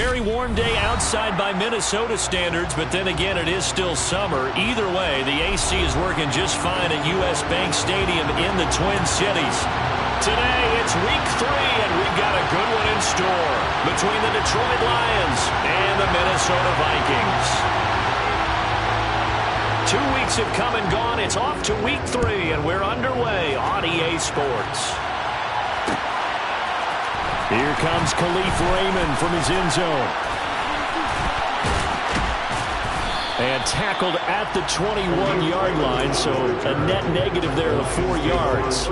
very warm day outside by Minnesota standards, but then again, it is still summer. Either way, the AC is working just fine at US Bank Stadium in the Twin Cities. Today, it's week 3, and we've got a good one in store between the Detroit Lions and the Minnesota Vikings. 2 weeks have come and gone. It's off to week 3, and we're underway on EA Sports. Here comes Khalif Raymond from his end zone. And tackled at the 21-yard line, so a net negative there of 4 yards.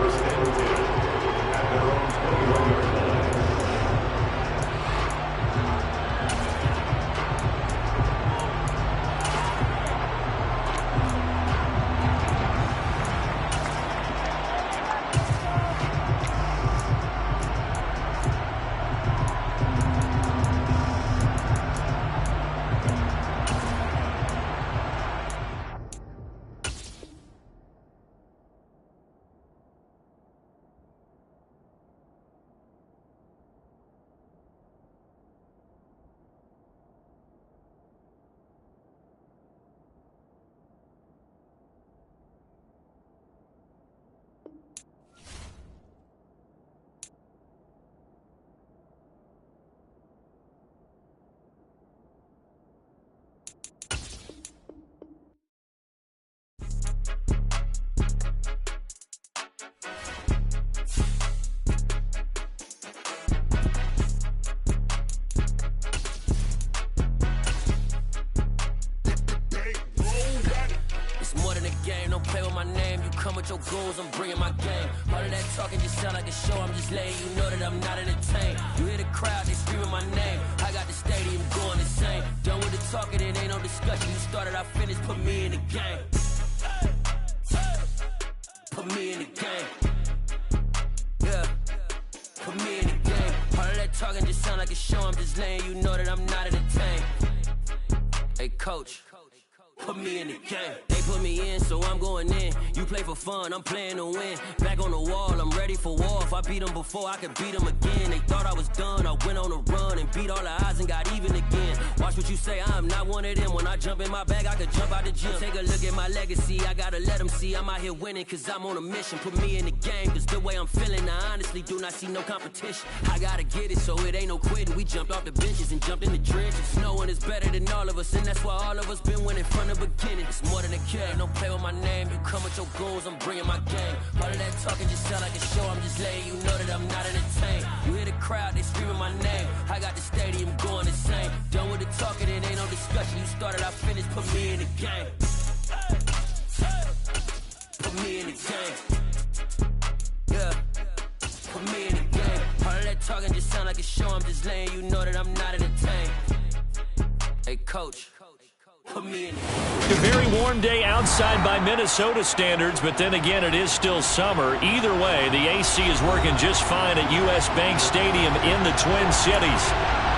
With your goals, I'm bringing my game. All of that talking just sound like a show. I'm just letting you know that I'm not entertained. You hear the crowd, they screaming my name. I got the stadium going insane. Done with the talking, it ain't no discussion. You started, I finished, put me in the game. Put me in the game. Yeah, put me in the game. All of that talking just sound like a show. I'm just letting you know that I'm not entertained. Hey, coach. Put me in the game. They put me in, so I'm going in. You play for fun, I'm playing to win. Back on the wall, I'm ready for war. If I beat them before, I could beat them again. They thought I was done, I went on a run and beat all the odds and got even again. Watch what you say, I'm not one of them. When I jump in my bag, I could jump out the gym. Take a look at my legacy, I gotta let them see I'm out here winning, cause I'm on a mission. Put me in the game, cause the way I'm feeling, I honestly do not see no competition. I gotta get it, so it ain't no quitting. We jumped off the benches and jumped in the trenches. No one is better than all of us, and that's why all of us been winning from the beginning. It's more than a game, don't play with my name. You come with your goals, I'm bringing my game. All of that talking just sound like a show. I'm just letting you know that I'm not entertained. You hear the crowd, they screaming my name. I got the stadium going insane. Done with the talking, it ain't no discussion. You started, I finished, put me in the game. Put me in the game. Yeah, put me in the game. All of that talking just sound like a show. I'm just letting you know that I'm not entertained. Hey, coach. Put me in. A very warm day outside by Minnesota standards, but then again, it is still summer. Either way, the AC is working just fine at US Bank Stadium in the Twin Cities.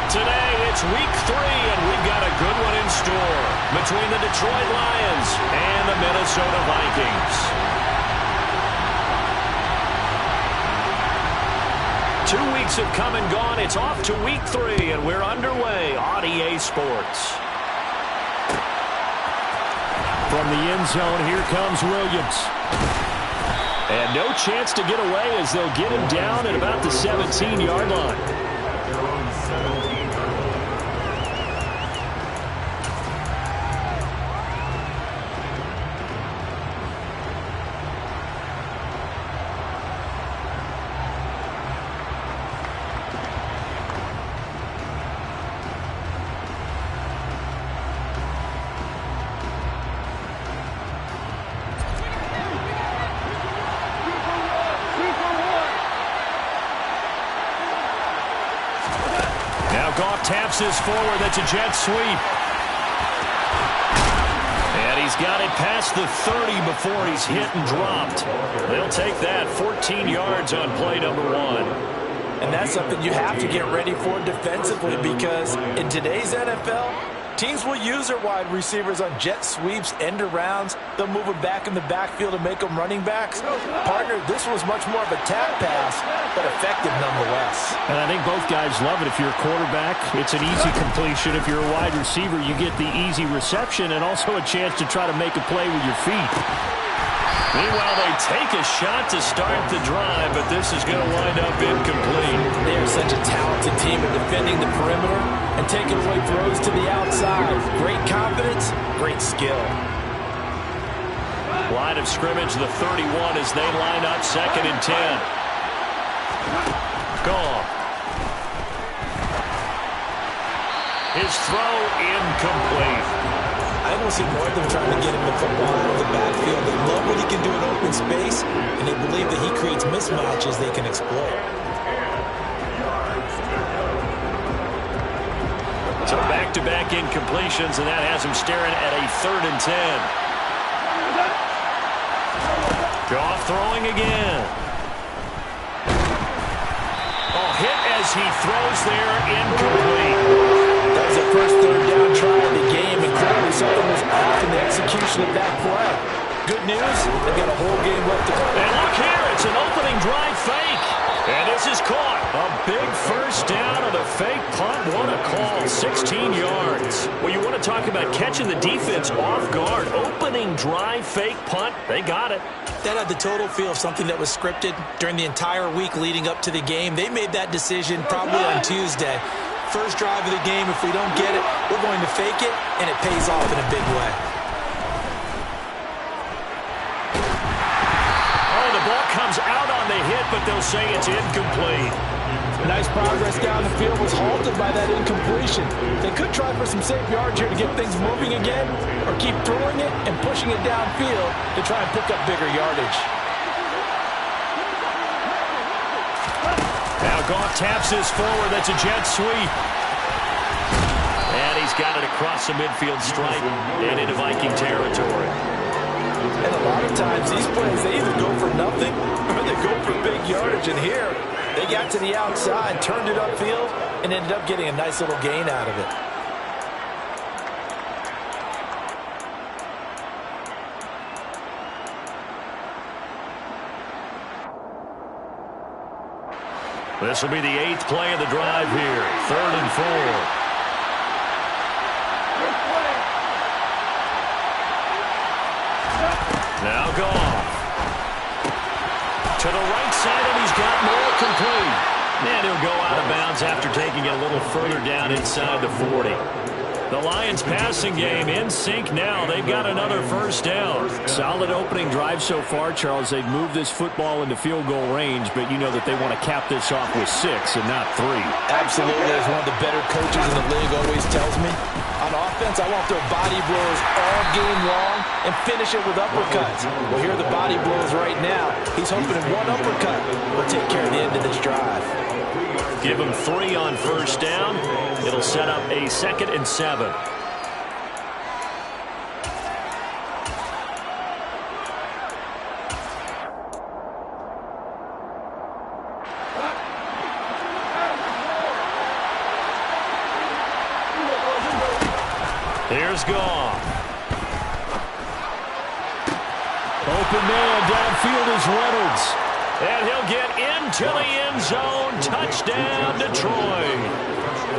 Today, it's week 3, and we've got a good one in store between the Detroit Lions and the Minnesota Vikings. 2 weeks have come and gone. It's off to week 3, and we're underway on EA Sports. From the end zone, here comes Williams. And no chance to get away as they'll get him down at about the 17-yard line. Taps this forward. That's a jet sweep. And he's got it past the 30 before he's hit and dropped. They'll take that. 14 yards on play number 1. And that's something you have to get ready for defensively, because in today's NFL, Teams will use their wide receivers on jet sweeps, end arounds. They'll move them back in the backfield and make them running backs. Partner, this was much more of a tap pass, but effective nonetheless. And I think both guys love it. If you're a quarterback, it's an easy completion. If you're a wide receiver, you get the easy reception and also a chance to try to make a play with your feet. Meanwhile, they take a shot to start the drive, but this is going to wind up incomplete. They are such a talented team at defending the perimeter and taking away throws to the outside. Great confidence, great skill. Line of scrimmage, the 31 as they line up, 2nd and 10. Gone. His throw incomplete. I don't see more of them trying to get him the football out of the backfield. They love what he can do in open space, and they believe that he creates mismatches they can exploit. So back-to-back incompletions, and that has him staring at a 3rd and 10. Goff throwing again. Oh, hit as he throws there, incomplete. That was the first 3rd down try of the game, and clearly something was off in the execution of that play. Good news, they've got a whole game left to play. And look here, it's an opening drive fake. And this is caught. A big first down of the fake punt. What a call, 16 yards. Well, you want to talk about catching the defense off guard. Opening drive fake punt, they got it. That had the total feel of something that was scripted during the entire week leading up to the game. They made that decision probably on Tuesday. First drive of the game, if we don't get it, we're going to fake it, and it pays off in a big way. Oh, the ball comes out on the hit, but they'll say it's incomplete. Nice progress down the field was halted by that incompletion. They could try for some safe yards here to get things moving again, or keep throwing it and pushing it downfield to try and pick up bigger yardage. Now Goff taps this forward. That's a jet sweep. And he's got it across the midfield stripe and into Viking territory. And a lot of times these plays, they either go for nothing or they go for big yardage. And here, they got to the outside, turned it upfield, and ended up getting a nice little gain out of it. This will be the 8th play of the drive here. 3rd and 4. Now Goff. To the right side, and he's got more complete. And he'll go out of bounds after taking it a little further down inside the 40. The Lions passing game in sync now. They've got another first down. Solid opening drive so far, Charles. They've moved this football into field goal range, but you know that they want to cap this off with 6 and not 3. Absolutely. As one of the better coaches in the league always tells me, on offense, I want their body blows all game long and finish it with uppercuts. Well, here are the body blows right now. He's hoping in one uppercut will take care of the end of this drive. Give him 3 on first down. It'll set up a 2nd and 7. Here's Goff. Open man downfield is Reynolds. And he'll get into the end zone. Touchdown, Detroit.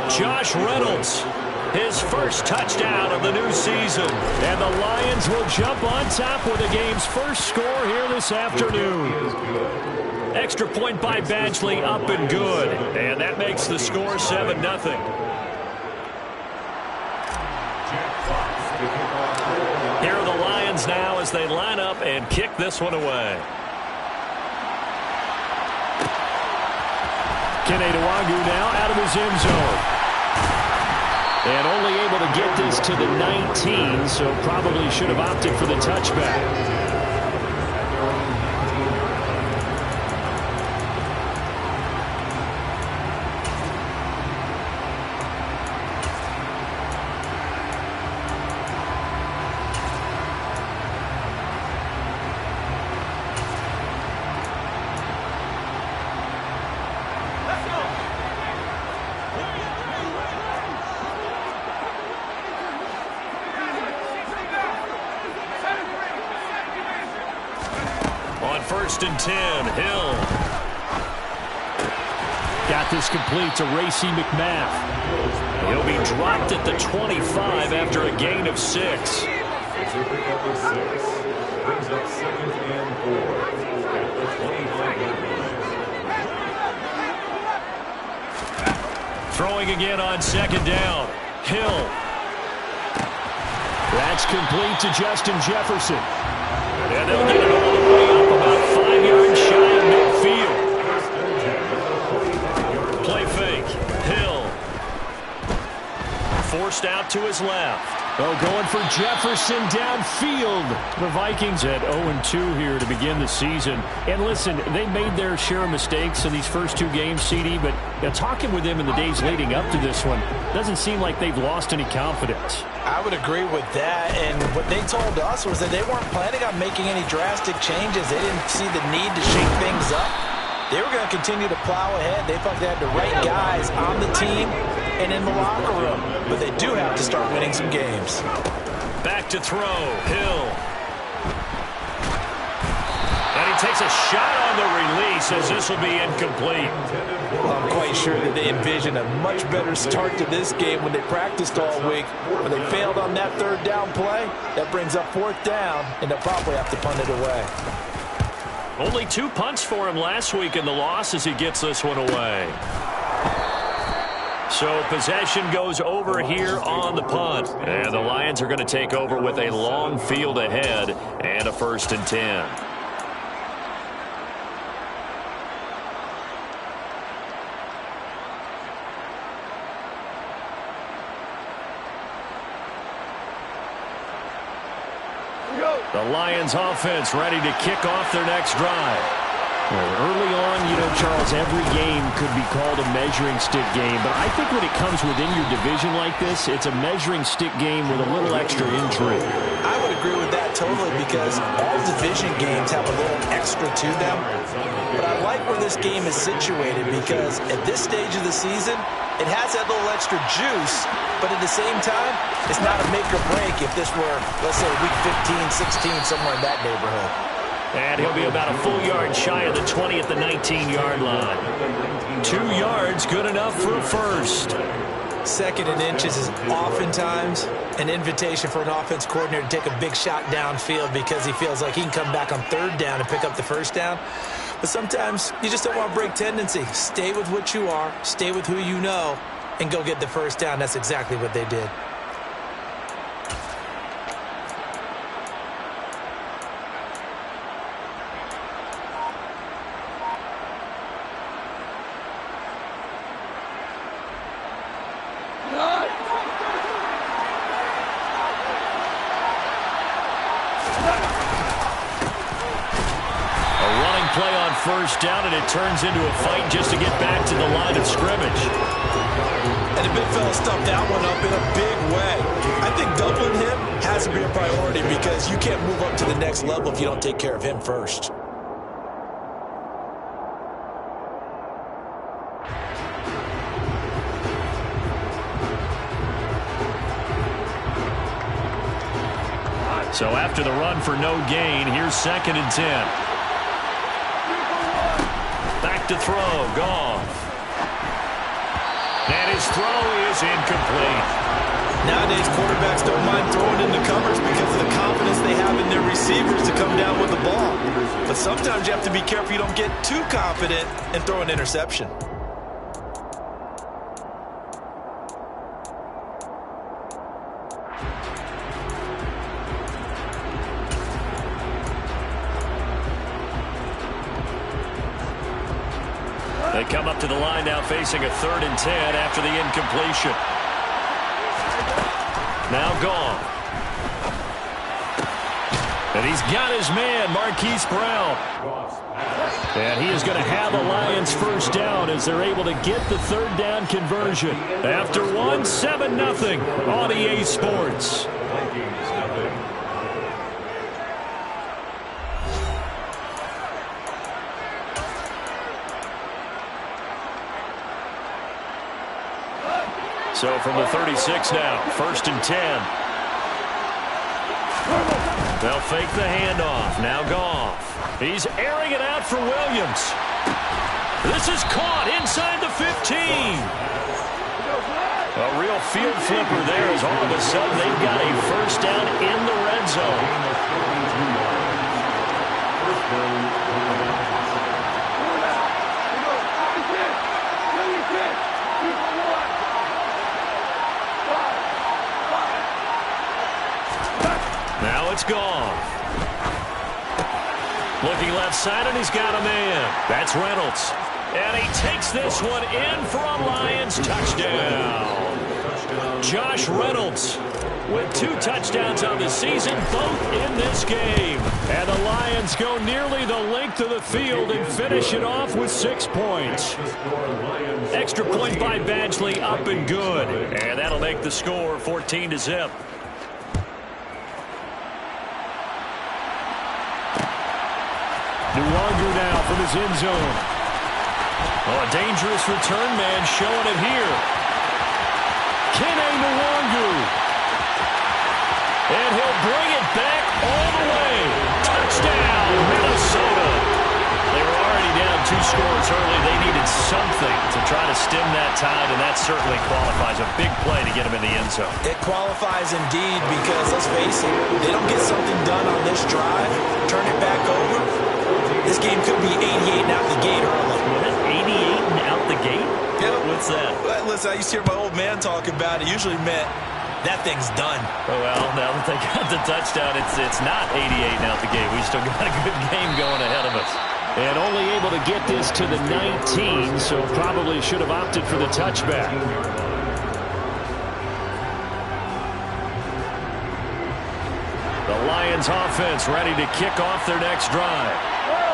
Josh Reynolds, his first touchdown of the new season. And the Lions will jump on top with the game's first score here this afternoon. Extra point by Badgley, up and good. And that makes the score 7-0. Here are the Lions now as they line up and kick this one away. Keneduagu now out of his end zone. And only able to get this to the 19, so probably should have opted for the touchback. first and 10. Hill. Got this complete to Racey McMath. He'll be dropped at the 25 after a gain of 6. Brings up 2nd and 4 at the 25-yard line. Throwing again on 2nd down. Hill. That's complete to Justin Jefferson. And they'll get it all the way up about 5 yards shy of midfield. Play fake. Hill. Forced out to his left. Oh, going for Jefferson downfield. The Vikings at 0-2 here to begin the season. And listen, they made their share of mistakes in these first 2 games, CD, but talking with them in the days leading up to this one, doesn't seem like they've lost any confidence. I would agree with that, and what they told us was that they weren't planning on making any drastic changes. They didn't see the need to shake things up. They were going to continue to plow ahead. They felt they had the right guys on the team and in the locker room, but they do have to start winning some games. Back to throw. Hill. And he takes a shot on the release as this will be incomplete. Well, I'm quite sure that they envisioned a much better start to this game when they practiced all week. When they failed on that 3rd down play, that brings up 4th down, and they'll probably have to punt it away. Only 2 punts for him last week in the loss as he gets this one away. So possession goes over here on the punt. And the Lions are going to take over with a long field ahead and a 1st and 10. The Lions offense ready to kick off their next drive. Well, early on, Charles, every game could be called a measuring stick game. But I think when it comes within your division like this, it's a measuring stick game with a little extra intrigue. I would agree with that totally because all division games have a little extra to them. But I like where this game is situated because at this stage of the season, it has that little extra juice, but at the same time, it's not a make or break if this were, let's say, week 15, 16, somewhere in that neighborhood. And he'll be about a full yard shy of the 20 at the 19-yard line. 2 yards, good enough for a first. 2nd and inches is oftentimes an invitation for an offense coordinator to take a big shot downfield because he feels like he can come back on 3rd down and pick up the 1st down. But sometimes you just don't want to break tendency. Stay with what you are, stay with who you know, and go get the 1st down. That's exactly what they did. Play on 1st down, and it turns into a fight just to get back to the line of scrimmage. And the big fella stuffed that one up in a big way. I think doubling him has to be a priority because you can't move up to the next level if you don't take care of him first. So after the run for no gain, here's 2nd and 10. Back to throw, Goff. And his throw is incomplete. Nowadays, quarterbacks don't mind throwing into covers because of the confidence they have in their receivers to come down with the ball. But sometimes you have to be careful you don't get too confident and throw an interception. They come up to the line now facing a 3rd and 10 after the incompletion. Now gone. And he's got his man, Marquise Brown. And he is going to have the Lions 1st down as they're able to get the 3rd down conversion. After 7-0 on EA Sports. So from the 36 now, 1st and 10. They'll fake the handoff. Now Goff. He's airing it out for Williams. This is caught inside the 15. A real field flipper there as all of a sudden they've got a first down in the red zone. Now it's gone. Looking left side, and he's got a man. That's Reynolds. And he takes this one in for a Lions touchdown. Josh Reynolds with 2 touchdowns on the season, both in this game. And the Lions go nearly the length of the field and finish it off with 6 points. Extra point by Badgley, up and good. And that'll make the score 14-0. Nwangu now from his end zone. Oh, a dangerous return man showing it here. Kene Nwangu. And he'll bring it back all the way. Touchdown, Minnesota. They were already down 2 scores early. They needed something to try to stem that tide, and that certainly qualifies. A big play to get them in the end zone. It qualifies indeed because, let's face it, they don't get something done on this drive, turn it back over. This game could be 88 and out the gate early. What is 88 and out the gate? Yeah. What's that? Well, listen, I used to hear my old man talk about it. It usually meant that thing's done. Oh, well, now that they got the touchdown, it's not 88 and out the gate. We still got a good game going ahead of us. And only able to get this to the 19, so probably should have opted for the touchback. The Lions offense ready to kick off their next drive.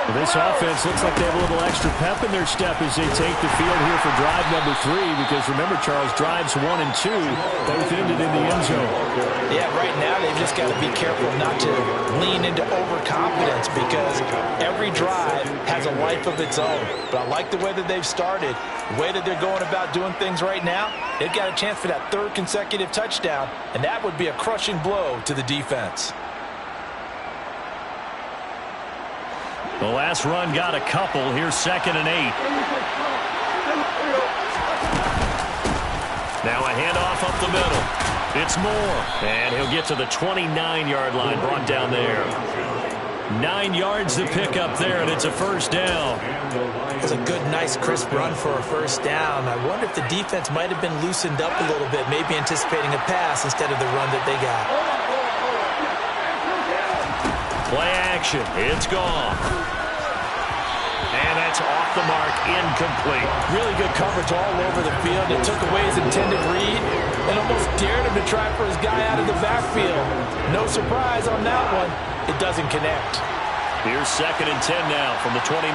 Well, this offense looks like they have a little extra pep in their step as they take the field here for drive number 3, because remember, Charles, drives 1 and 2 both ended in the end zone. Yeah, right now they've just got to be careful not to lean into overconfidence because every drive has a life of its own. But I like the way that they've started, the way that they're going about doing things right now. They've got a chance for that 3rd consecutive touchdown, and that would be a crushing blow to the defense. The last run got a couple. Here's 2nd and 8. Now a handoff up the middle. It's Moore. And he'll get to the 29-yard line, brought down there. 9 yards to pick up there, and it's a first down. It's a good, nice, crisp run for a first down. I wonder if the defense might have been loosened up a little bit, maybe anticipating a pass instead of the run that they got. Play action. It's gone. And that's off the mark, incomplete. Really good coverage all over the field. It took away his intended read and almost dared him to try for his guy out of the backfield. No surprise on that one. It doesn't connect. Here's 2nd and 10 now from the 29.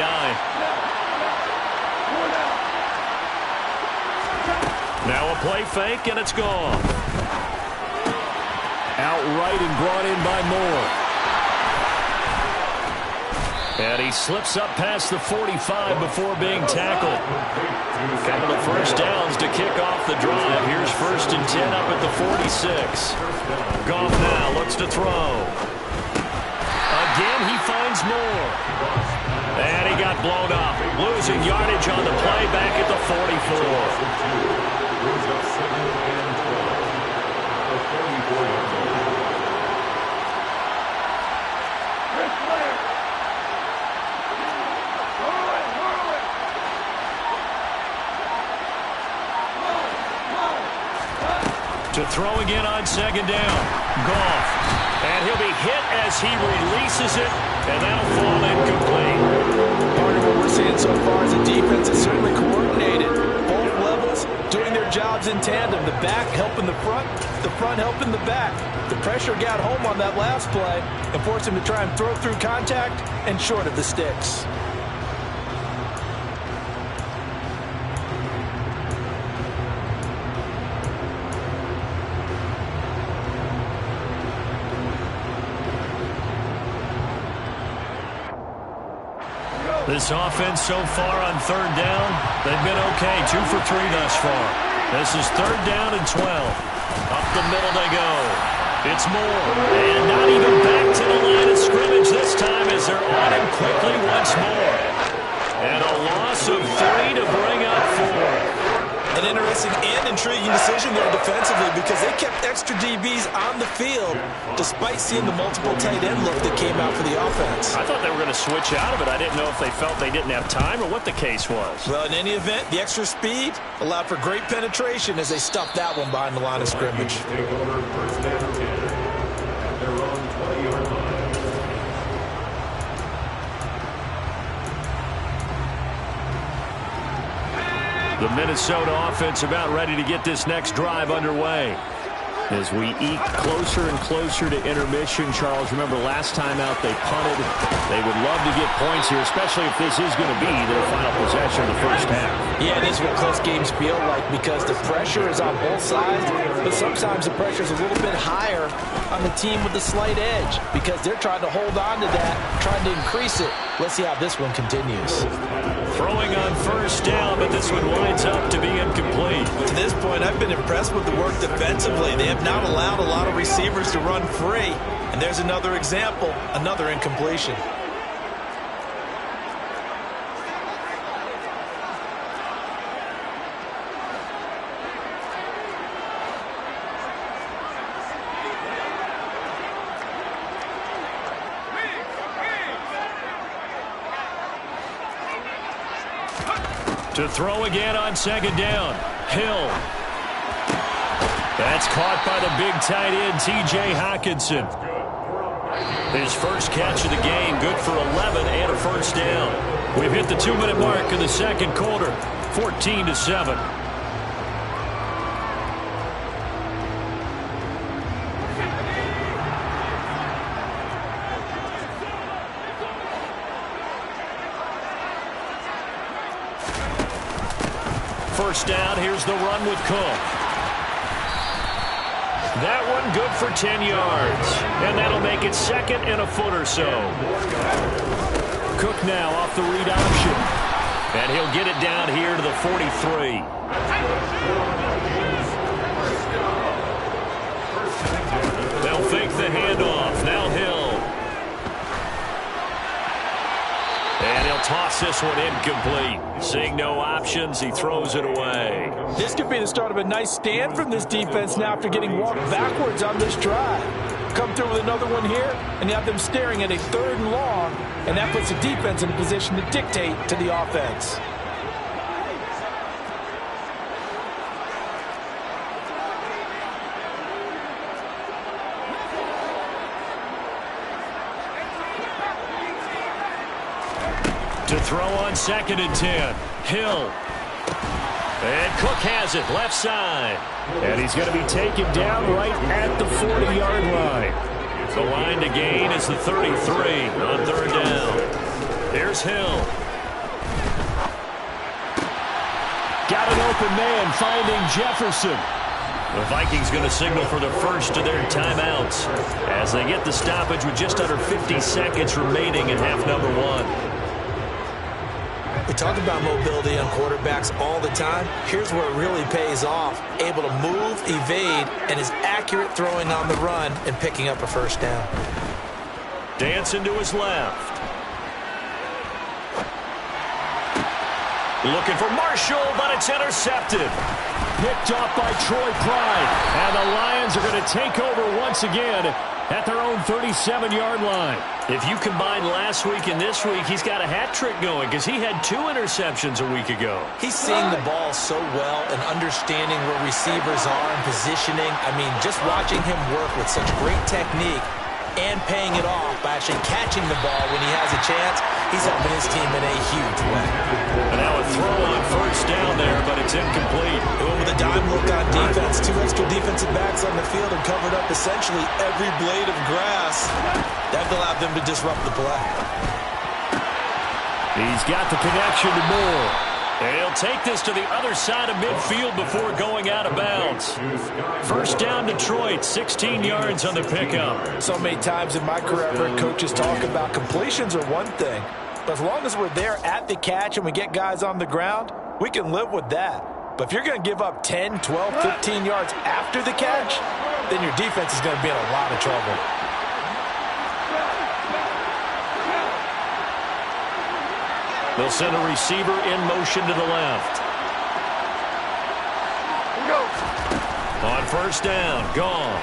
Now a play fake, and it's gone. Outright and brought in by Moore. And he slips up past the 45 before being tackled. Couple of first downs to kick off the drive. Here's 1st and 10 up at the 46. Goff now looks to throw. Again, he finds Moore. And he got blown up. Losing yardage on the play back at the 44. To throw again on 2nd down. Goff. And he'll be hit as he releases it, and that'll fall incomplete. Part of what we're seeing so far is the defense is certainly coordinated. Both levels doing their jobs in tandem. The back helping the front helping the back. The pressure got home on that last play and forced him to try and throw through contact and short of the sticks. This offense so far on 3rd down, they've been okay. 2 for 3 thus far. This is 3rd down and 12. Up the middle they go. It's Moore, and not even back to the line of scrimmage this time as they're on him quickly once more. And a loss of 3 to bring up 4. An interesting and intriguing decision there defensively because they kept extra DBs on the field despite seeing the multiple tight end look that came out for the offense. I thought they were going to switch out of it. I didn't know if they felt they didn't have time or what the case was. Well, in any event, the extra speed allowed for great penetration as they stuffed that one behind the line of scrimmage. Take over first down again at their own 20-yard line. The Minnesota offense about ready to get this next drive underway. As we eke closer and closer to intermission, Charles, remember last time out they punted. They would love to get points here, especially if this is going to be their final possession of the first half. Yeah, this is what close games feel like because the pressure is on both sides, but sometimes the pressure is a little bit higher on the team with the slight edge because they're trying to hold on to that, trying to increase it. Let's see how this one continues. Throwing on first down, but this one winds up to be incomplete. To this point, I've been impressed with the work defensively. They have not allowed a lot of receivers to run free. And there's another example, another incompletion. To throw again on second down. Hill. That's caught by the big tight end, T.J. Hockenson. His first catch of the game, good for 11 and a first down. We've hit the 2-minute mark in the second quarter, 14-7. First down, here's the run with Cook. That one good for 10 yards. And that'll make it second and a foot or so. Cook now off the read option. And he'll get it down here to the 43. They'll fake the handoff. Now Hill. And he'll toss this one incomplete. Seeing no options, he throws it away. This could be the start of a nice stand from this defense now after getting walked backwards on this drive. Come through with another one here, and you have them staring at a 3rd and long, and that puts the defense in a position to dictate to the offense. To throw on second and 10. Hill. And Cook has it left side. And he's going to be taken down right at the 40-yard line. The line to gain is the 33 on third down. There's Hill. Got an open man finding Jefferson. The Vikings going to signal for the first of their timeouts as they get the stoppage with just under 50 seconds remaining in half number 1. We talk about mobility on quarterbacks all the time. Here's where it really pays off. Able to move, evade, and is accurate throwing on the run and picking up a first down. Dancing to his left. Looking for Marshall, but it's intercepted. Picked off by Troy Pride. And the Lions are going to take over once again at their own 37-yard line. If you combine last week and this week, he's got a hat trick going because he had 2 interceptions a week ago. He's seeing the ball so well and understanding where receivers are and positioning. I mean, just watching him work with such great technique and paying it off by actually catching the ball when he has a chance, he's helping his team in a huge way. And now a throw on first down there, but it's incomplete. They went with a dime look on defense. 2 extra defensive backs on the field and covered up essentially every blade of grass. That allowed them to disrupt the play. He's got the connection to Moore. And he'll take this to the other side of midfield before going out of bounds. First down Detroit, 16 yards on the pickup. So many times in my career I've heard coaches talk about completions are one thing. But as long as we're there at the catch and we get guys on the ground, we can live with that. But if you're going to give up 10, 12, 15 yards after the catch, then your defense is going to be in a lot of trouble. They'll send a receiver in motion to the left. On first down, gone.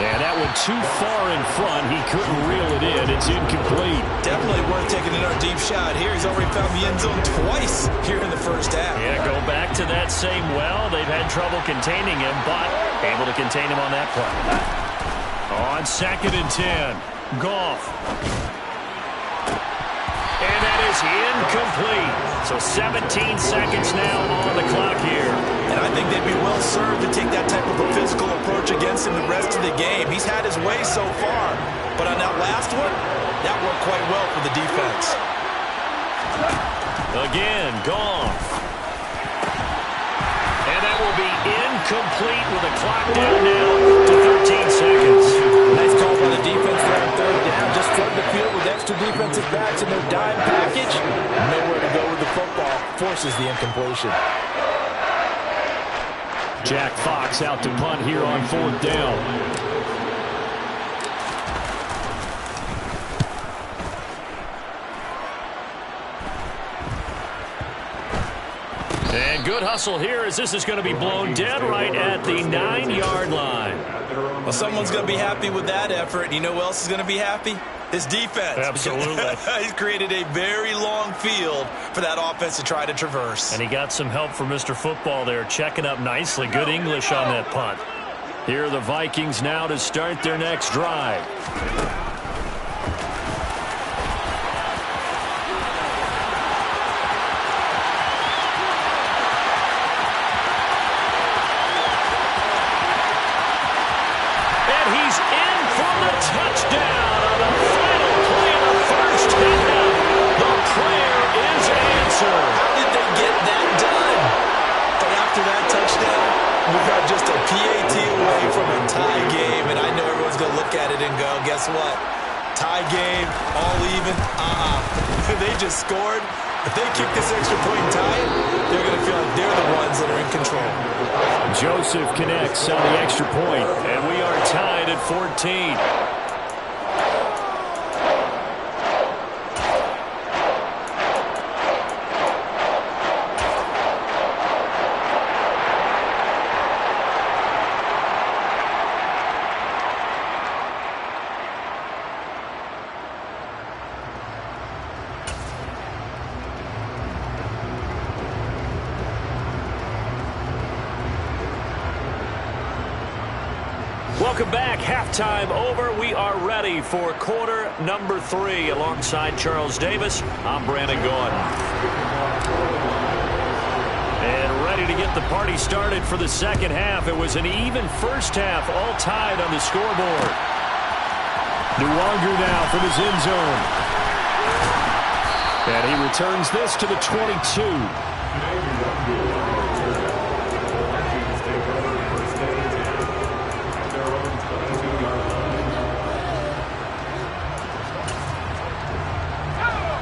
And that one too far in front. He couldn't reel it in. It's incomplete. Definitely worth taking another deep shot here. He's already found the end zone twice here in the first half. Yeah, go back to that same well. They've had trouble containing him, but able to contain him on that play. On 2nd and 10, Goff. And that is incomplete. So 17 seconds now on the clock here. And I think they'd be well served to take that type of a physical approach against him the rest of the game. He's had his way so far, but on that last one, that worked quite well for the defense. Again, Goff. And that will be incomplete with the clock down now to 13 seconds. Nice call by the defense there on 3rd down. Just flood the field with extra defensive backs in their dime package. Nowhere to go with the football. Forces the incompletion. Jack Fox out to punt here on 4th down. And good hustle here as this is going to be blown dead right at the 9-yard line. Well, someone's going to be happy with that effort. And you know who else is going to be happy? His defense. Absolutely. He's created a very long field for that offense to try to traverse. And he got some help from Mr. Football there, checking up nicely. Good English on that punt. Here are the Vikings now to start their next drive. And he's in for the touchdown on the final play of the first half. The prayer is answered. How did they get that done? But after that touchdown, we got just a PAT away from a tie game, and I know everyone's going to look at it and go, guess what? Tie game, all even? They just scored. If they kick this extra point and tie it, they're going to feel like they're the ones that are in control. Joseph connects on the extra point. And we are tied at 14. Welcome back. Halftime over. We are ready for quarter number 3. Alongside Charles Davis, I'm Brandon Gordon. And ready to get the party started for the second half. It was an even first half, all tied on the scoreboard. Nwonger now from his end zone. And he returns this to the 22.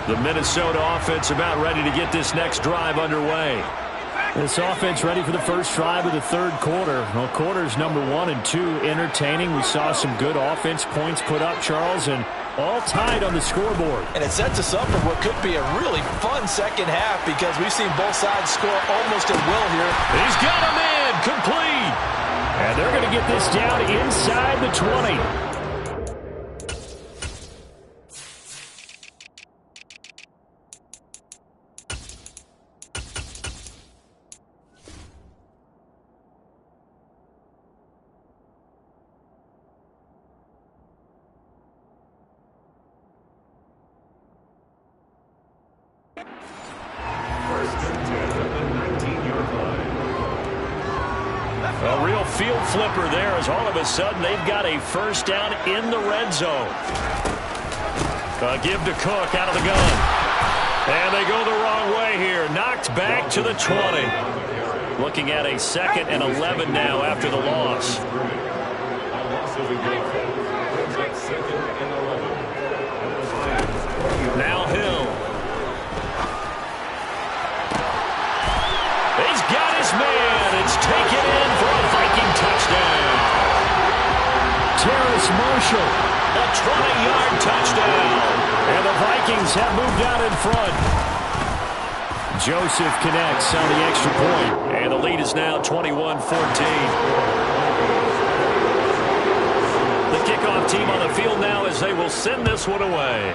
The Minnesota offense about ready to get this next drive underway. This offense ready for the first drive of the third quarter. Well, quarters number 1 and 2 entertaining. We saw some good offense points put up, Charles, and all tied on the scoreboard. And it sets us up for what could be a really fun second half because we've seen both sides score almost at will here. He's got him in, complete. And they're going to get this down inside the 20. A real field flipper there as all of a sudden they've got a first down in the red zone. Give to Cook out of the gun. And they go the wrong way here. Knocked back to the 20. Looking at a 2nd and 11 now after the loss. Now Hill. He's got his man. It's taken in for a Viking touchdown. pass, Marshall. A 20-yard touchdown. And the Vikings have moved out in front. Joseph connects on the extra point. And the lead is now 21-14. The kickoff team on the field now as they will send this one away.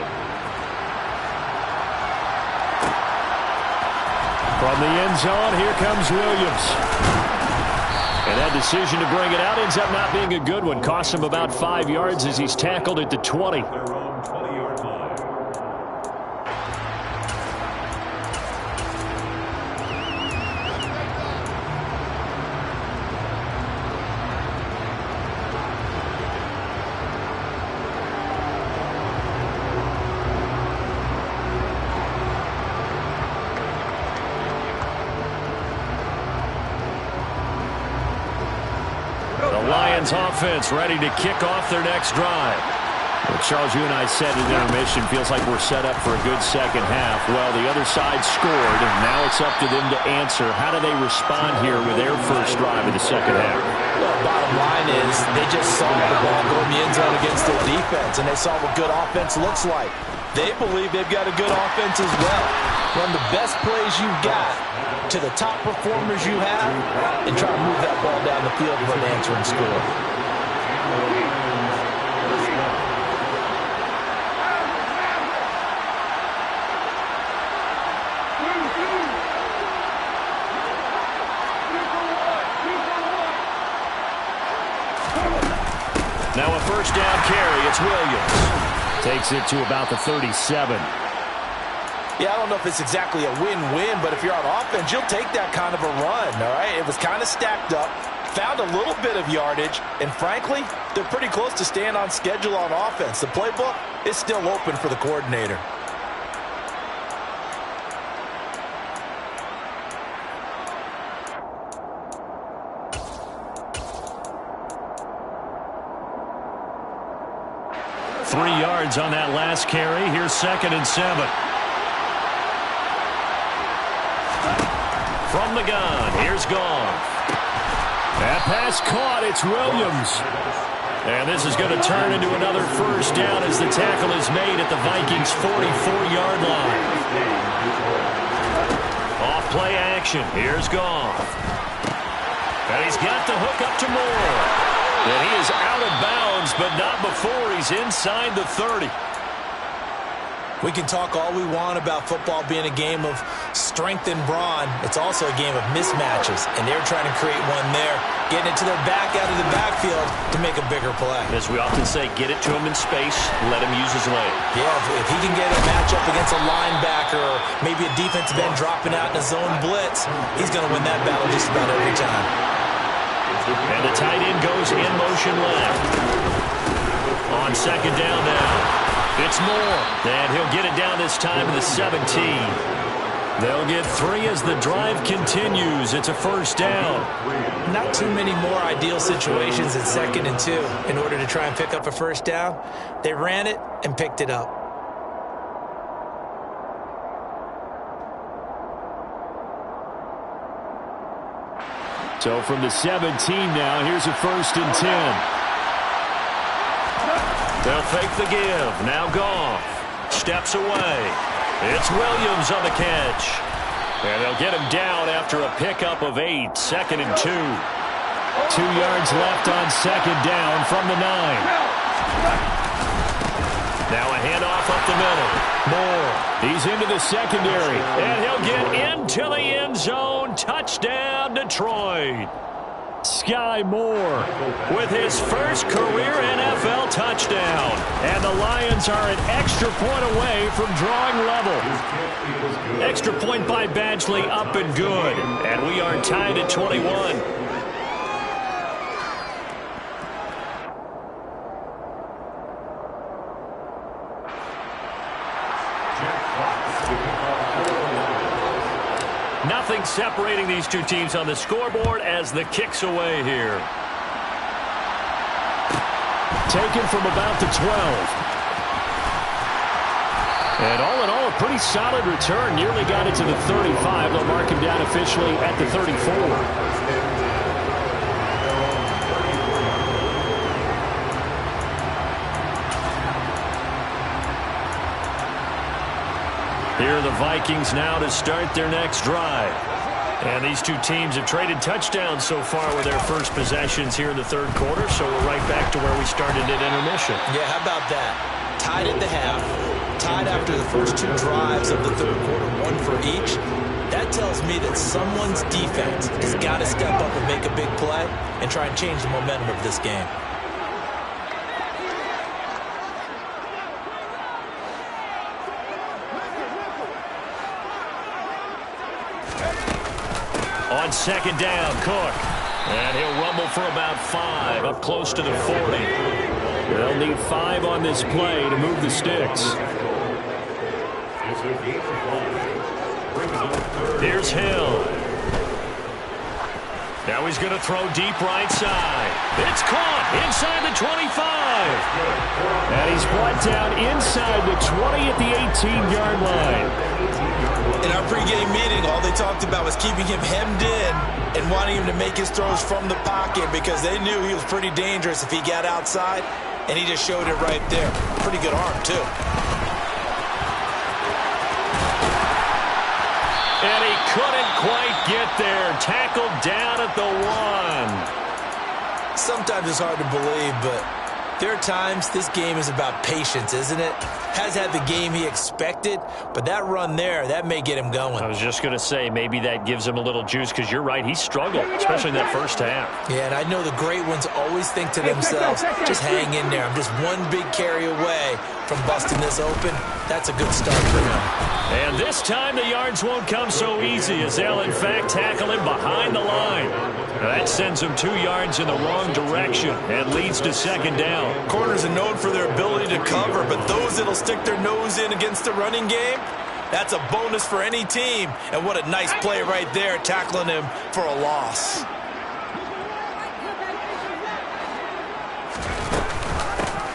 From the end zone, here comes Williams. And that decision to bring it out ends up not being a good one. Costs him about 5 yards as he's tackled at the 20. Their own 20-yard line. Lions offense ready to kick off their next drive. Well, Charles, you and I said in intermission, feels like we're set up for a good second half. Well, the other side scored, and now it's up to them to answer. How do they respond here with their first drive in the second half? Well, bottom line is they just saw the ball go in the end zone against their defense, and they saw what good offense looks like. They believe they've got a good offense as well. Run the best plays you've got to the top performers you have and try to move that ball down the field for an answering score. Now a first down carry. It's Williams. Takes it to about the 37. Yeah, I don't know if it's exactly a win-win, but if you're on offense, you'll take that kind of a run, all right? It was kind of stacked up, found a little bit of yardage, and frankly, they're pretty close to staying on schedule on offense. The playbook is still open for the coordinator. Three yards on that last carry. Here's 2nd and 7. From the gun, here's Goff. That pass caught. It's Williams. And this is going to turn into another first down as the tackle is made at the Vikings' 44-yard line. Off play action. Here's Goff. And he's got the hook up to Moore. And he is out of bounds, but not before he's inside the 30. We can talk all we want about football being a game of strength and brawn. It's also a game of mismatches, and they're trying to create one there, getting it to their back out of the backfield to make a bigger play. As we often say, get it to him in space, let him use his leg. Yeah, if he can get a matchup against a linebacker or maybe a defensive end dropping out in a zone blitz, he's going to win that battle just about every time. And the tight end goes in motion left. On 2nd down now. It's Moore, and he'll get it down this time to the 17. They'll get 3 as the drive continues. It's a first down. Not too many more ideal situations at 2nd and 2 in order to try and pick up a first down. They ran it and picked it up. So from the 17 now, here's a 1st and 10. They'll fake the give. Now Goff steps away. It's Williams on the catch. And they'll get him down after a pickup of 8. 2nd and 2. 2 yards left on 2nd down from the 9. Now a handoff up the middle. Moore. He's into the secondary. And he'll get into the end zone. Touchdown, Detroit. Sky Moore with his first career NFL touchdown. And the Lions are an extra point away from drawing level. Extra point by Badgley, up and good. And we are tied at 21. Nothing separating these two teams on the scoreboard as the kick's away here. Taken from about the 12. And all in all, a pretty solid return. Nearly got it to the 35. They'll mark him down officially at the 34. Here are the Vikings now to start their next drive. And these two teams have traded touchdowns so far with their first possessions here in the third quarter, so we're right back to where we started at intermission. Yeah, how about that? Tied at the half, tied after the first two drives of the third quarter, one for each. That tells me that someone's defense has got to step up and make a big play and try and change the momentum of this game. On second down, Cook. And he'll rumble for about 5, up close to the 40. They'll need 5 on this play to move the sticks. Here's Hill. Now he's going to throw deep right side. It's caught inside the 25. And he's brought down inside the 20 at the 18-yard line. In our pregame meeting, all they talked about was keeping him hemmed in and wanting him to make his throws from the pocket because they knew he was pretty dangerous if he got outside, and he just showed it right there. Pretty good arm, too. And he couldn't quite get there. Tackled down at the 1. Sometimes it's hard to believe, but there are times this game is about patience, isn't it? Has had the game he expected, but that run there, that may get him going. I was just going to say, maybe that gives him a little juice, because you're right, he struggled, especially in that first half. Yeah, and I know the great ones always think to themselves, just hang in there. I'm just one big carry away from busting this open. That's a good start for him. And this time the yards won't come so easy, as they'll in fact tackle him behind the line. That sends him 2 yards in the wrong direction and leads to second down. Corners are known for their ability to cover, but those that'll stick their nose in against the running game, that's a bonus for any team. And what a nice play right there, tackling him for a loss.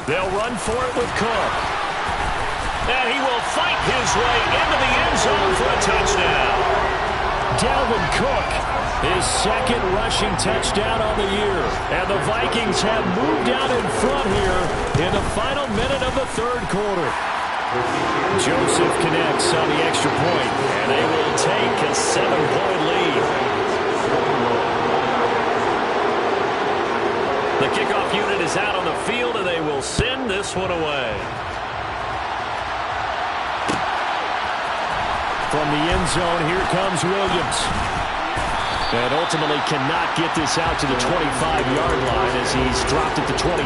They'll run for it with Cook. And he will fight his way into the end zone for a touchdown. Dalvin Cook, his second rushing touchdown on the year. And the Vikings have moved out in front here in the final minute of the third quarter. Joseph connects on the extra point, and they will take a 7-point lead. The kickoff unit is out on the field, and they will send this one away. From the end zone, here comes Williams. And ultimately cannot get this out to the 25-yard line as he's dropped at the 23.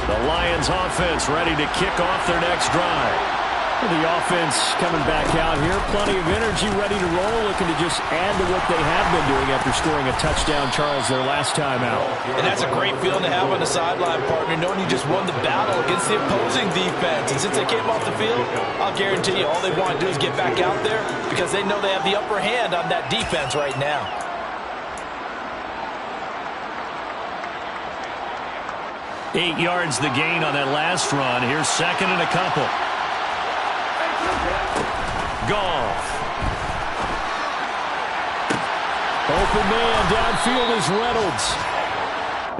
The Lions offense ready to kick off their next drive. The offense coming back out here, plenty of energy, ready to roll, looking to just add to what they have been doing after scoring a touchdown, Charles, their last time out. And that's a great feeling to have on the sideline, partner, knowing you just won the battle against the opposing defense. And since they came off the field, I'll guarantee you all they want to do is get back out there because they know they have the upper hand on that defense right now. Eight yards the gain on that last run. Here's second and a couple. Goff. Open man downfield is Reynolds.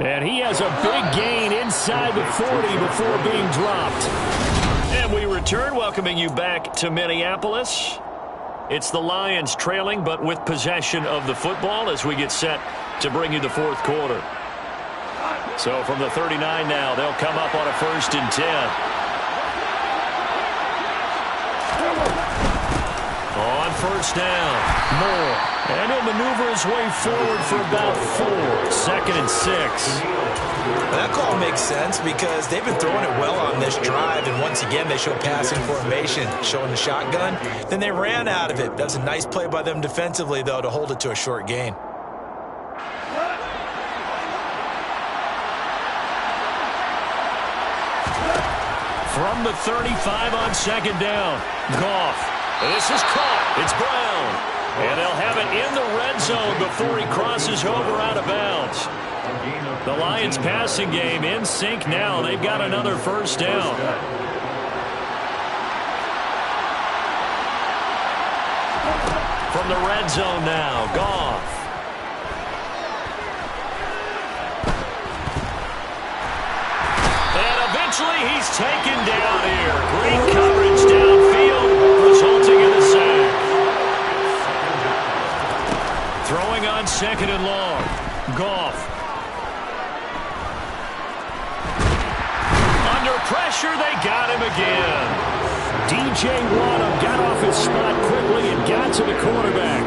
And he has a big gain inside the 40 before being dropped. And we return, welcoming you back to Minneapolis. It's the Lions trailing, but with possession of the football as we get set to bring you the fourth quarter. So from the 39 now, they'll come up on a 1st and 10. On first down, Moore. And he'll maneuver his way forward for about 4. 2nd and 6. That call makes sense because they've been throwing it well on this drive, and once again they show passing formation, showing the shotgun. Then they ran out of it. That was a nice play by them defensively, though, to hold it to a short gain. From the 35 on second down, Goff. This is caught. It's Brown. And they'll have it in the red zone before he crosses over out of bounds. The Lions passing game in sync now. They've got another first down. From the red zone now, Goff. Eventually, he's taken down here. Great coverage downfield, resulting in a sack. Throwing on 2nd and long. Goff. Under pressure, they got him again. DJ Waddle got off his spot quickly and got to the quarterback.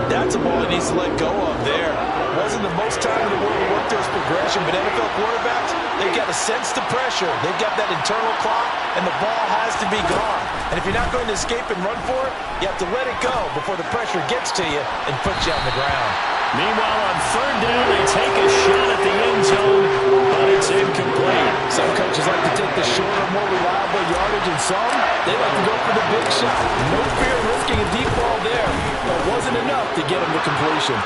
That's a ball he needs to let go of there. Wasn't the most time in the world to work through his progression, but NFL quarterbacks, they've got to sense the pressure. They've got that internal clock, and the ball has to be gone. And if you're not going to escape and run for it, you have to let it go before the pressure gets to you and puts you on the ground. Meanwhile, on 3rd down, they take a shot at the end zone, but it's incomplete. Some coaches like to take the shorter, more reliable yardage, and some, they like to go for the big shot. No fear of risking a deep ball there, but wasn't enough to get him to completion.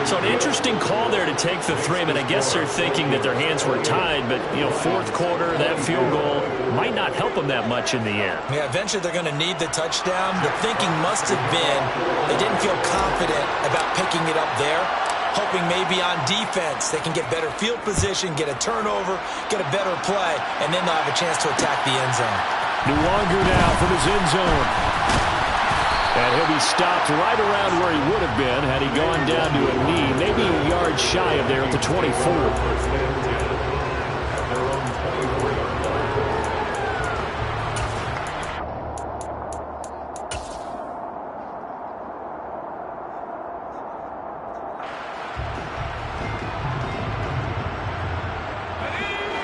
So an interesting call there to take the 3. I guess they're thinking that their hands were tied, but, 4th quarter, that field goal might not help them that much in the end. Yeah, eventually they're going to need the touchdown. The thinking must have been they didn't feel confident about picking it up there, hoping maybe on defense they can get better field position, get a turnover, get a better play, and then they'll have a chance to attack the end zone. Luongo now from his end zone. And he'll be stopped right around where he would have been had he gone down to a knee, maybe a yard shy of there at the 24.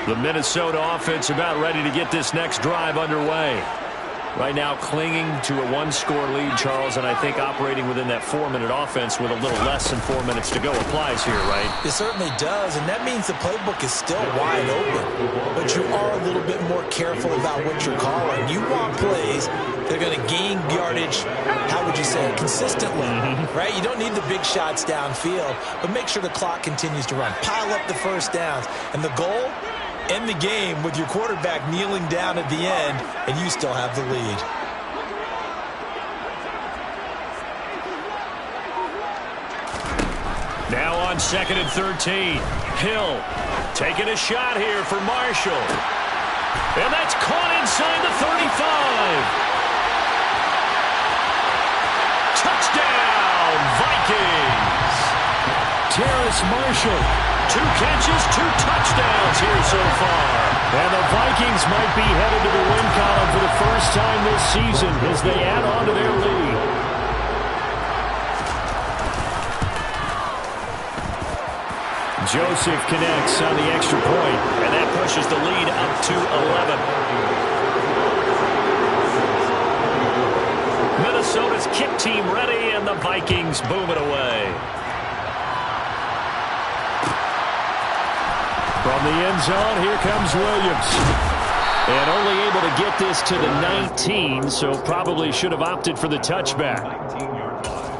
The Minnesota offense about ready to get this next drive underway. Right now clinging to a 1-score lead, Charles, and I think operating within that 4-minute offense with a little less than 4 minutes to go applies here, right? It certainly does, and that means the playbook is still wide open. But you are a little bit more careful about what you're calling. You want plays that are going to gain yardage, how would you say it, consistently, right? You don't need the big shots downfield, but make sure the clock continues to run. Pile up the first downs, and the goal? End the game with your quarterback kneeling down at the end, and you still have the lead. Now on 2nd and 13. Hill taking a shot here for Marshall. And that's caught inside the 35. Touchdown, Vikings. Terrace Marshall. 2 catches, 2 touchdowns here so far. And the Vikings might be headed to the win column for the first time this season as they add on to their lead. Joseph connects on the extra point, and that pushes the lead up to 11. Minnesota's kick team ready, and the Vikings boom it away. From the end zone, here comes Williams. And only able to get this to the 19, so probably should have opted for the touchback. 19-yard line.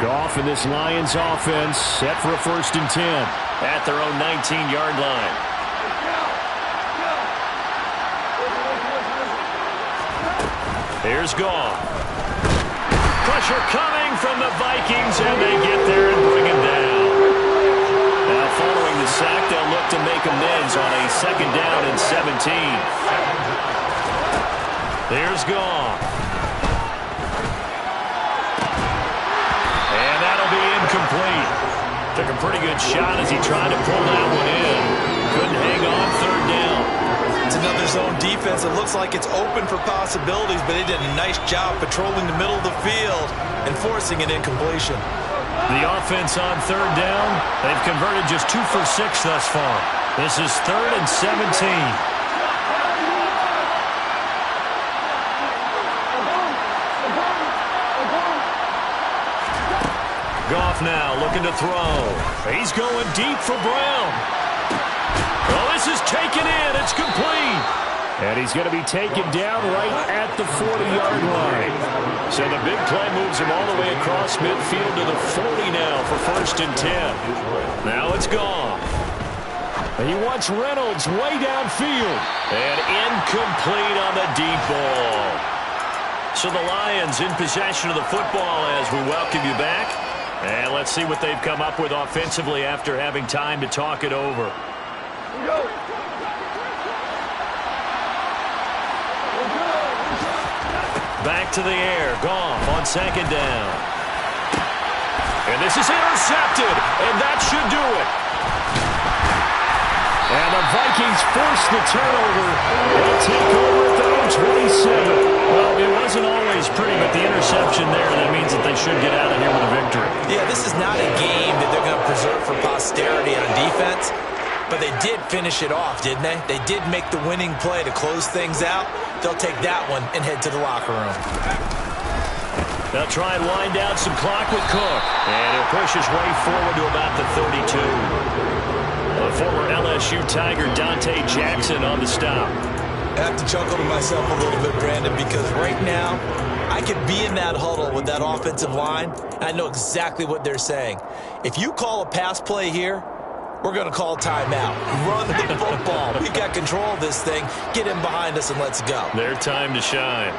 Goff in this Lions offense set for a 1st and 10. At their own 19-yard line. Here's Goff. Pressure coming from the Vikings, and they get there and bring him down. Now, following the sack, they'll look to make amends on a 2nd down and 17. There's Goff. And that'll be incomplete. Took a pretty good shot as he tried to pull that one in. Couldn't hang on 3rd down. It's another zone defense. It looks like it's open for possibilities, but they did a nice job patrolling the middle of the field and forcing an incompletion. The offense on 3rd down, they've converted just 2 for 6 thus far. This is 3rd and 17. Goff now looking to throw. He's going deep for Brown. Oh, this is taken in. It's complete. And he's going to be taken down right at the 40-yard line. So the big play moves him all the way across midfield to the 40 now for 1st and 10. Now it's gone. And he wants Reynolds way downfield. And incomplete on the deep ball. So the Lions in possession of the football as we welcome you back. And let's see what they've come up with offensively after having time to talk it over. Back to the air. Goff on second down. And this is intercepted. And that should do it. And the Vikings force the turnover. They'll take over at their own 27. Well, it wasn't always pretty, but the interception there, that means that they should get out of here with a victory. Yeah, this is not a game that they're going to preserve for posterity on defense, but they did finish it off, didn't they? They did make the winning play to close things out. They'll take that one and head to the locker room. They'll try and wind down some clock with Cook. And he'll push his way forward to about the 32. The former LSU Tiger Dante Jackson on the stop. I have to chuckle to myself a little bit, Brandon, because right now I could be in that huddle with that offensive line, and I know exactly what they're saying. If you call a pass play here, we're going to call timeout. Run the football. We got control of this thing. Get in behind us and let's go. Their time to shine.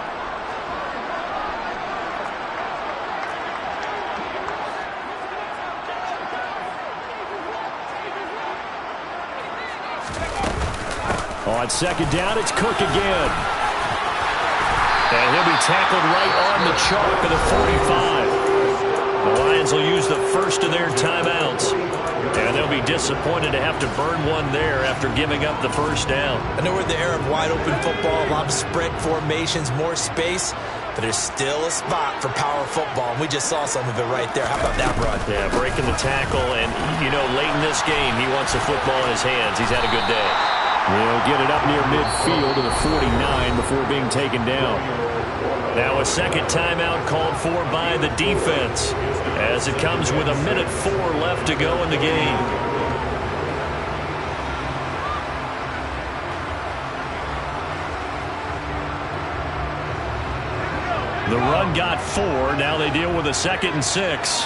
On second down, it's Cook again. And he'll be tackled right on the chalk of the 45. The Lions will use the first of their timeouts. And they'll be disappointed to have to burn one there after giving up the first down. I know we're in the era of wide-open football, a lot of spread formations, more space, but there's still a spot for power football, and we just saw some of it right there. How about that run? Yeah, breaking the tackle, and, you know, late in this game, he wants the football in his hands. He's had a good day. He'll get it up near midfield to the 49 before being taken down. Now a second timeout called for by the defense as it comes with 1:04 left to go in the game. The run got 4. Now they deal with a 2nd and 6.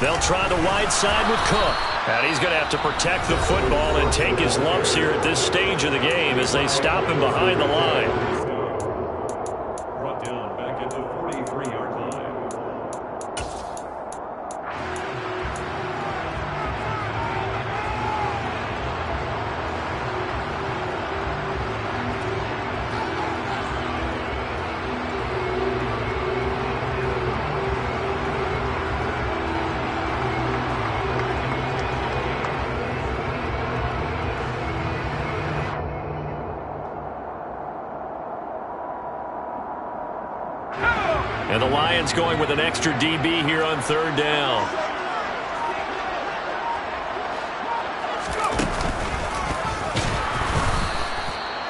They'll try the wide side with Cook. And he's going to have to protect the football and take his lumps here at this stage of the game as they stop him behind the line. Brought down back at the 43-yard line. And the Lions going with an extra DB here on third down.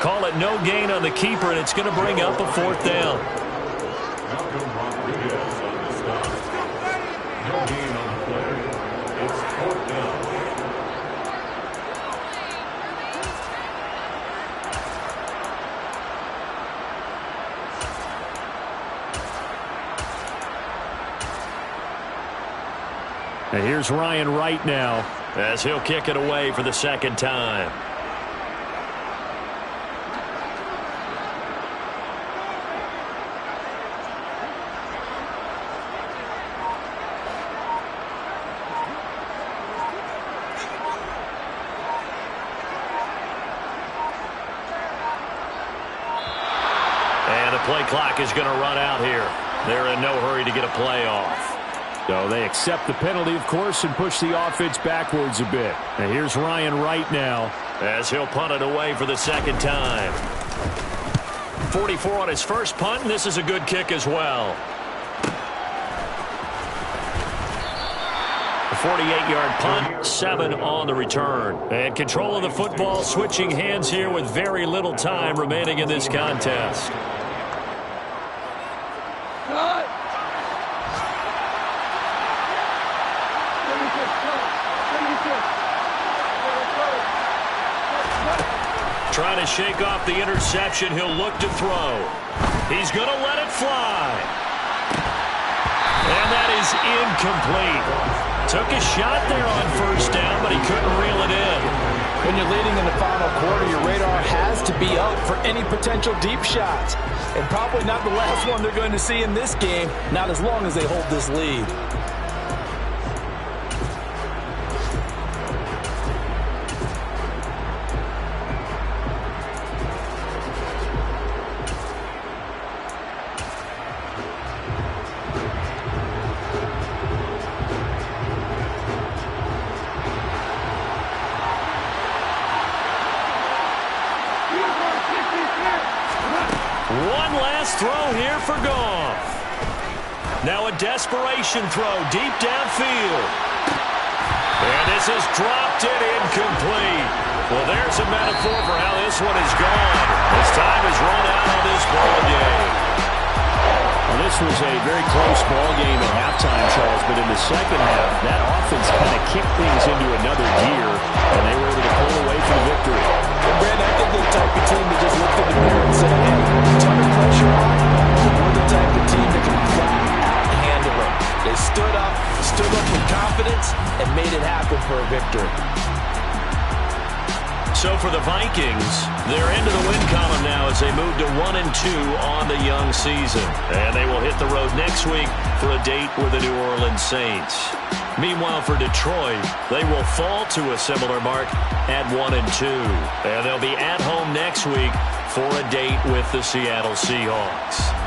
Call it no gain on the keeper, and it's going to bring up a 4th down. Malcolm Rodriguez on the stop. No gain on the play. It's 4th down. And here's Ryan Wright now as he'll kick it away for the 2nd time. And the play clock is going to run out here. They're in no hurry to get a play off. So they accept the penalty, of course, and push the offense backwards a bit. And here's Ryan Wright now as he'll punt it away for the 2nd time. 44 on his first punt, and this is a good kick as well. A 48-yard punt, 7 on the return. And control of the football, switching hands here with very little time remaining in this contest. Trying to shake off the interception. He'll look to throw. He's going to let it fly. And that is incomplete. Took a shot there on first down, but he couldn't reel it in. When you're leading in the final quarter, your radar has to be up for any potential deep shots. And probably not the last one they're going to see in this game, not as long as they hold this lead. One last throw here for Goff. Now a desperation throw deep downfield. And this is dropped it incomplete. Well, there's a metaphor for how this one is gone. As time has run out on this ball game. Well, this was a very close ball game at halftime, Charles, but in the second half, that offense kind of kicked things into another gear, and they were able to pull away from victory. And Brandon, I think they're the type of team that just looked in the mirror and said, hey, ton of pressure on, but we're the type of team that can flat out handle it. They stood up with confidence, and made it happen for a victory. So for the Vikings, they're into the win column now as they move to 1-2 on the young season. And they will hit the road next week for a date with the New Orleans Saints. Meanwhile, for Detroit, they will fall to a similar mark at 1-2. And they'll be at home next week for a date with the Seattle Seahawks.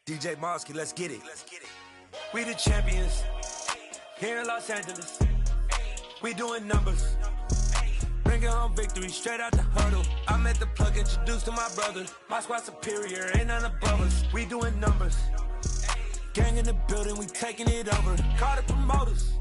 DJ Mosky, let's get it. We the champions here in Los Angeles. We doing numbers. Bringing home victory straight out the huddle. I'm at the plug, introduced to my brother. My squad superior, ain't none above us. We doing numbers. Gang in the building, we taking it over. Call the promoters.